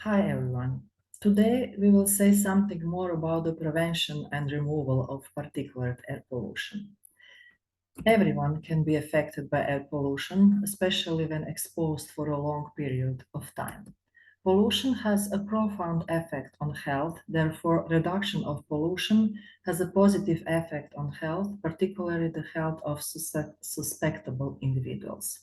Hi everyone. Today we will say something more about the prevention and removal of particulate air pollution. Everyone can be affected by air pollution, especially when exposed for a long period of time. Pollution has a profound effect on health, therefore reduction of pollution has a positive effect on health, particularly the health of susceptible individuals.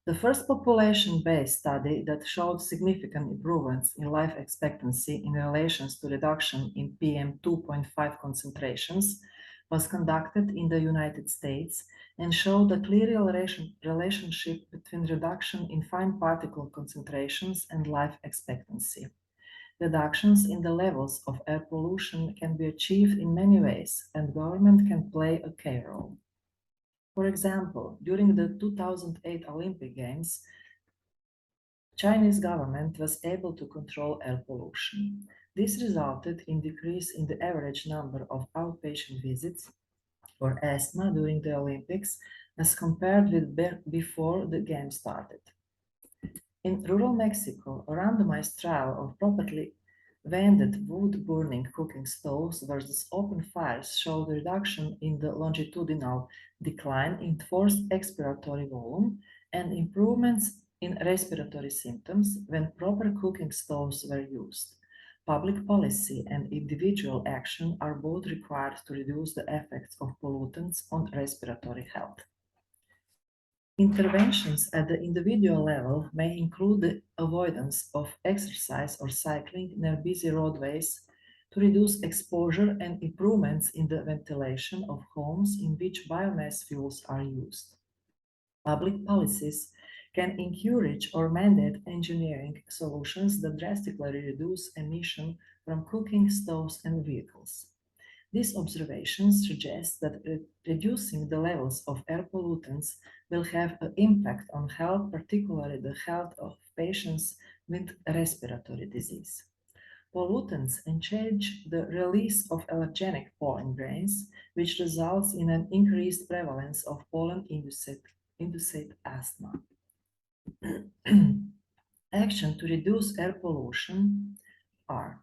The first population-based study that showed significant improvements in life expectancy in relation to reduction in PM2.5 concentrations was conducted in the United States and showed a clear relationship between reduction in fine particle concentrations and life expectancy. Reductions in the levels of air pollution can be achieved in many ways, and government can play a key role. For example, during the 2008 Olympic Games, Chinese government was able to control air pollution. This resulted in decrease in the average number of outpatient visits for asthma during the Olympics as compared with before the game started. In rural Mexico, a randomized trial of properly vented wood-burning cooking stoves versus open fires showed a reduction in the longitudinal decline in forced expiratory volume and improvements in respiratory symptoms when proper cooking stoves were used. Public policy and individual action are both required to reduce the effects of pollutants on respiratory health. Interventions at the individual level may include the avoidance of exercise or cycling near busy roadways to reduce exposure and improvements in the ventilation of homes in which biomass fuels are used. Public policies can encourage or mandate engineering solutions that drastically reduce emission from cooking stoves and vehicles. These observations suggest that reducing the levels of air pollutants will have an impact on health, particularly the health of patients with respiratory disease. Pollutants encourage the release of allergenic pollen grains, which results in an increased prevalence of pollen-induced asthma. Action to reduce air pollution are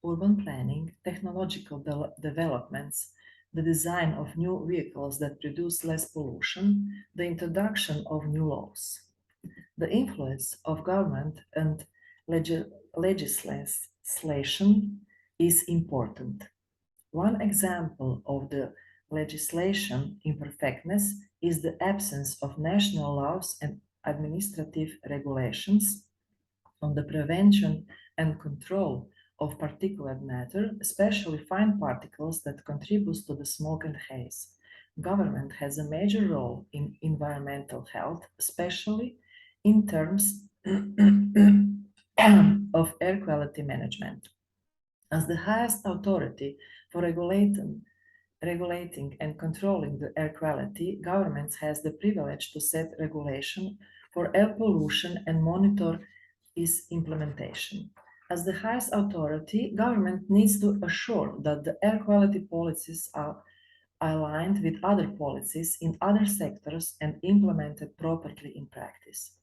urban planning, technological developments, the design of new vehicles that produce less pollution, the introduction of new laws. The influence of government and legislation is important. One example of the legislation imperfectness is the absence of national laws and administrative regulations on the prevention and control of particulate matter, especially fine particles that contribute to the smoke and haze. Government has a major role in environmental health, especially in terms of air quality management. As the highest authority for regulating and controlling the air quality, governments has the privilege to set regulation for air pollution and monitor its implementation. As the highest authority, government needs to assure that the air quality policies are aligned with other policies in other sectors and implemented properly in practice.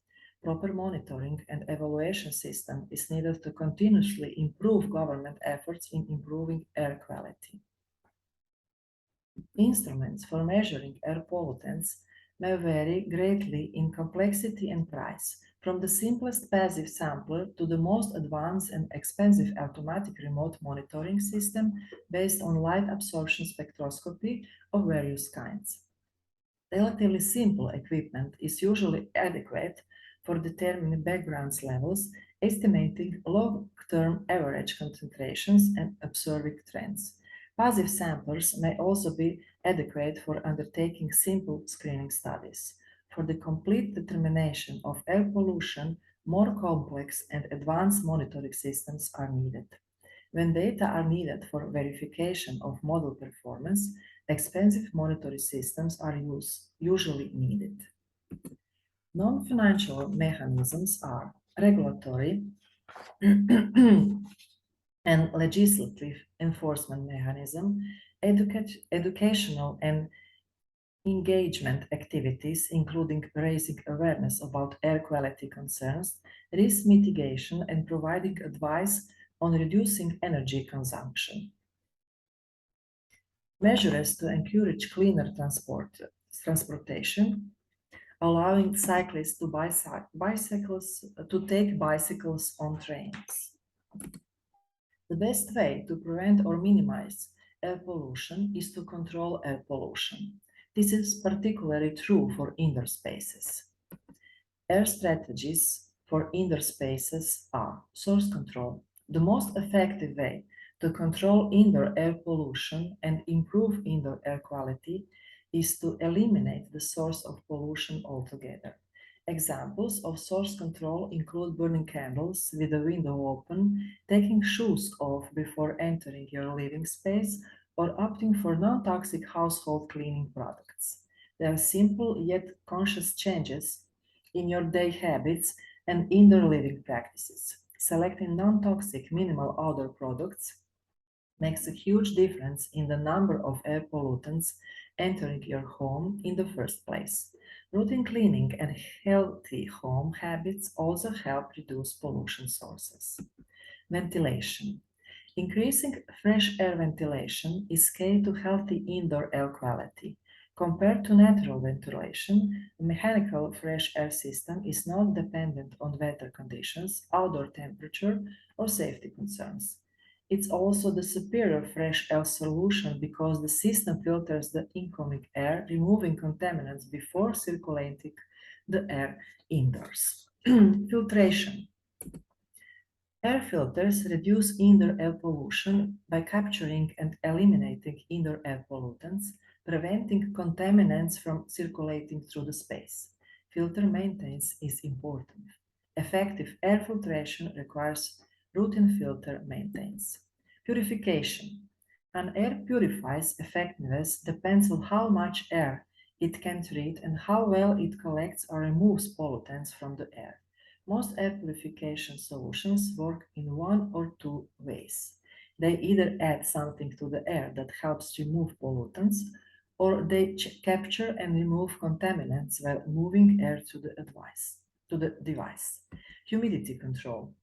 Proper monitoring and evaluation system is needed to continuously improve government efforts in improving air quality. Instruments for measuring air pollutants may vary greatly in complexity and price, from the simplest passive sampler to the most advanced and expensive automatic remote monitoring system based on light absorption spectroscopy of various kinds. Relatively simple equipment is usually adequate for determining background levels, estimating long-term average concentrations, and observing trends. Passive samplers may also be adequate for undertaking simple screening studies. For the complete determination of air pollution, more complex and advanced monitoring systems are needed. When data are needed for verification of model performance, expensive monitoring systems are usually needed. Non-financial mechanisms are regulatory and legislative enforcement mechanism, educational and Engagement activities, including raising awareness about air quality concerns, risk mitigation, and providing advice on reducing energy consumption. Measures to encourage cleaner transportation, allowing cyclists to take bicycles on trains. The best way to prevent or minimize air pollution is to control air pollution. This is particularly true for indoor spaces. Air strategies for indoor spaces are source control. The most effective way to control indoor air pollution and improve indoor air quality is to eliminate the source of pollution altogether. Examples of source control include burning candles with the window open, taking shoes off before entering your living space, or opting for non-toxic household cleaning products. They are simple yet conscious changes in your day habits and indoor living practices. Selecting non-toxic minimal odor products makes a huge difference in the number of air pollutants entering your home in the first place. Routine cleaning and healthy home habits also help reduce pollution sources. Ventilation. Increasing fresh air ventilation is key to healthy indoor air quality. Compared to natural ventilation, a mechanical fresh air system is not dependent on weather conditions, outdoor temperature, or safety concerns. It's also the superior fresh air solution because the system filters the incoming air, removing contaminants before circulating the air indoors. Filtration. Air filters reduce indoor air pollution by capturing and eliminating indoor air pollutants, preventing contaminants from circulating through the space. Filter maintenance is important. Effective air filtration requires routine filter maintenance. Purification. An air purifier's effectiveness depends on how much air it can treat and how well it collects or removes pollutants from the air. Most air purification solutions work in one or two ways. They either add something to the air that helps remove pollutants, or they capture and remove contaminants while moving air to the device. Humidity control.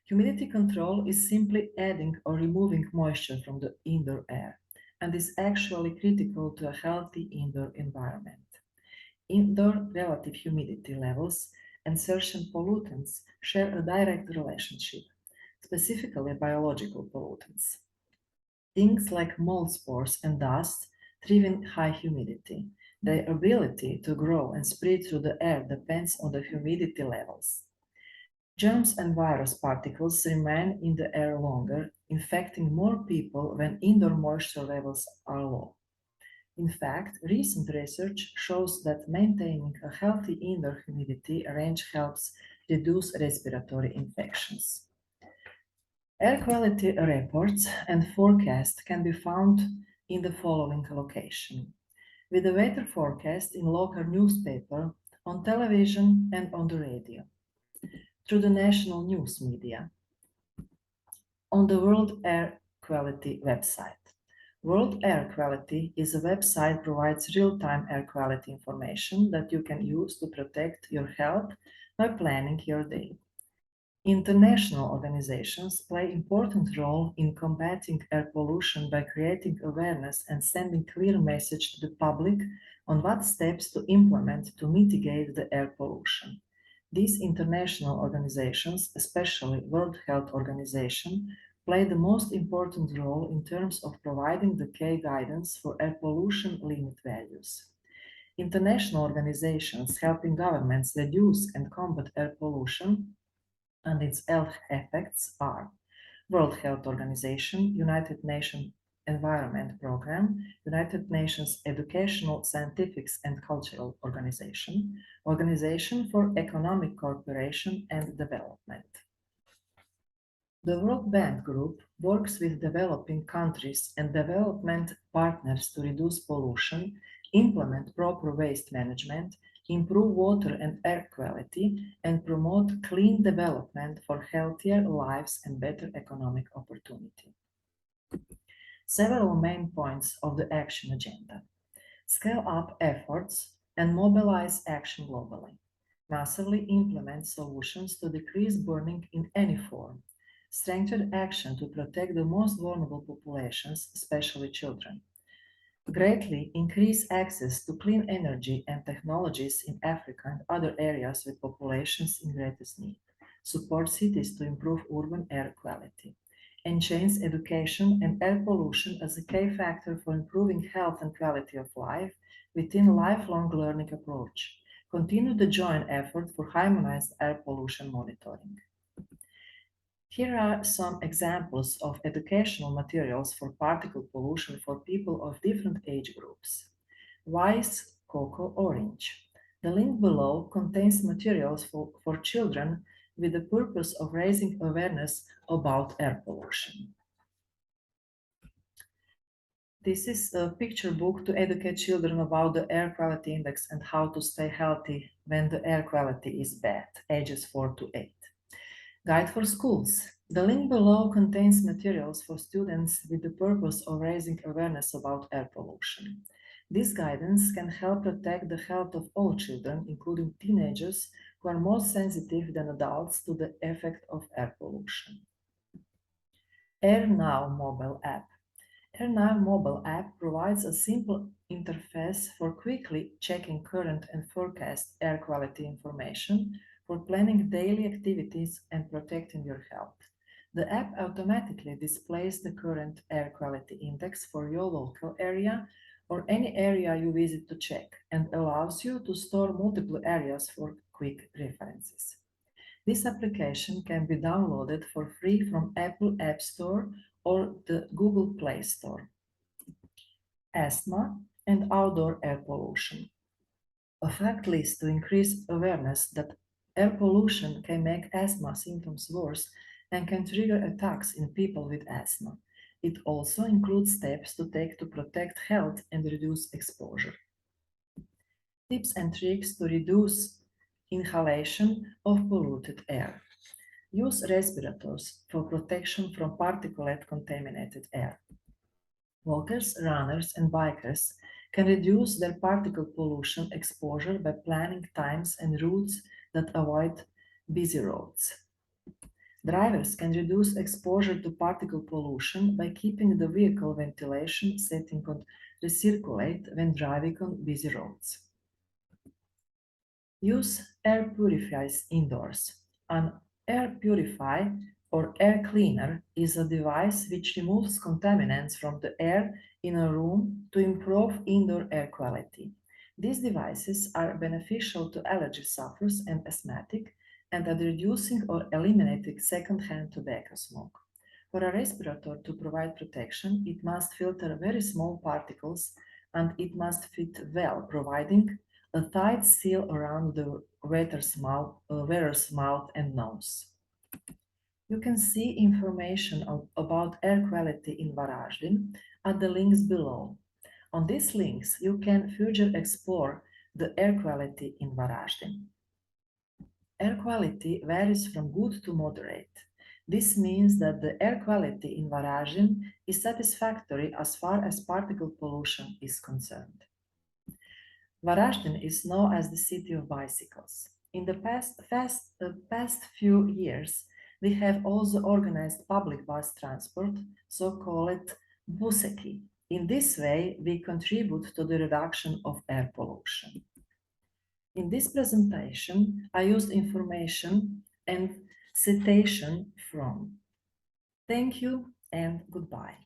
Humidity control is simply adding or removing moisture from the indoor air and is actually critical to a healthy indoor environment. Indoor relative humidity levels and certain pollutants share a direct relationship, specifically biological pollutants. Things like mold spores and dust thrive in high humidity. Their ability to grow and spread through the air depends on the humidity levels. Germs and virus particles remain in the air longer, infecting more people when indoor moisture levels are low. In fact, recent research shows that maintaining a healthy indoor humidity range helps reduce respiratory infections. Air quality reports and forecasts can be found in the following location: with the weather forecast in local newspaper, on television, and on the radio, through the national news media, on the World Air Quality website. World Air Quality is a website that provides real-time air quality information that you can use to protect your health by planning your day. International organizations play important role in combating air pollution by creating awareness and sending clear message to the public on what steps to implement to mitigate the air pollution. These international organizations, especially World Health Organization, play the most important role in terms of providing the key guidance for air pollution limit values. International organizations helping governments reduce and combat air pollution and its health effects are World Health Organization, United Nations Environment Programme, United Nations Educational, Scientific and Cultural Organization, Organization for Economic Cooperation and Development. The World Bank Group works with developing countries and development partners to reduce pollution, implement proper waste management, improve water and air quality, and promote clean development for healthier lives and better economic opportunity. Several main points of the action agenda. Scale up efforts and mobilize action globally. Massively implement solutions to decrease burning in any form. Strengthen action to protect the most vulnerable populations, especially children. Greatly increase access to clean energy and technologies in Africa and other areas with populations in greatest need. Support cities to improve urban air quality. Enhance education and air pollution as a key factor for improving health and quality of life within a lifelong learning approach. Continue the joint effort for harmonized air pollution monitoring. Here are some examples of educational materials for particle pollution for people of different age groups. Wise, Cocoa, Orange. The link below contains materials for children with the purpose of raising awareness about air pollution. This is a picture book to educate children about the air quality index and how to stay healthy when the air quality is bad, ages 4 to 8. Guide for schools. The link below contains materials for students with the purpose of raising awareness about air pollution. This guidance can help protect the health of all children, including teenagers, who are more sensitive than adults to the effect of air pollution. AirNow mobile app. AirNow mobile app provides a simple interface for quickly checking current and forecast air quality information for planning daily activities and protecting your health. The app automatically displays the current air quality index for your local area or any area you visit to check and allows you to store multiple areas for quick references. This application can be downloaded for free from Apple App Store or the Google Play Store. Asthma and outdoor air pollution. A fact list to increase awareness that air pollution can make asthma symptoms worse and can trigger attacks in people with asthma. It also includes steps to take to protect health and reduce exposure. Tips and tricks to reduce inhalation of polluted air. Use respirators for protection from particulate contaminated air. Walkers, runners, and bikers can reduce their particle pollution exposure by planning times and routes that avoid busy roads. Drivers can reduce exposure to particle pollution by keeping the vehicle ventilation setting on recirculate when driving on busy roads. Use air purifiers indoors. An air purifier or air cleaner is a device which removes contaminants from the air in a room to improve indoor air quality. These devices are beneficial to allergy sufferers and asthmatic and at reducing or eliminating secondhand tobacco smoke. For a respirator to provide protection, it must filter very small particles and it must fit well, providing a tight seal around the wearer's mouth and nose. You can see information about air quality in Varaždin at the links below. On these links, you can further explore the air quality in Varaždin. Air quality varies from good to moderate. This means that the air quality in Varaždin is satisfactory as far as particle pollution is concerned. Varaždin is known as the city of bicycles. In the past few years, we have also organized public bus transport, so-called buseki. In this way, we contribute to the reduction of air pollution. In this presentation, I used information and citation from. Thank you and goodbye.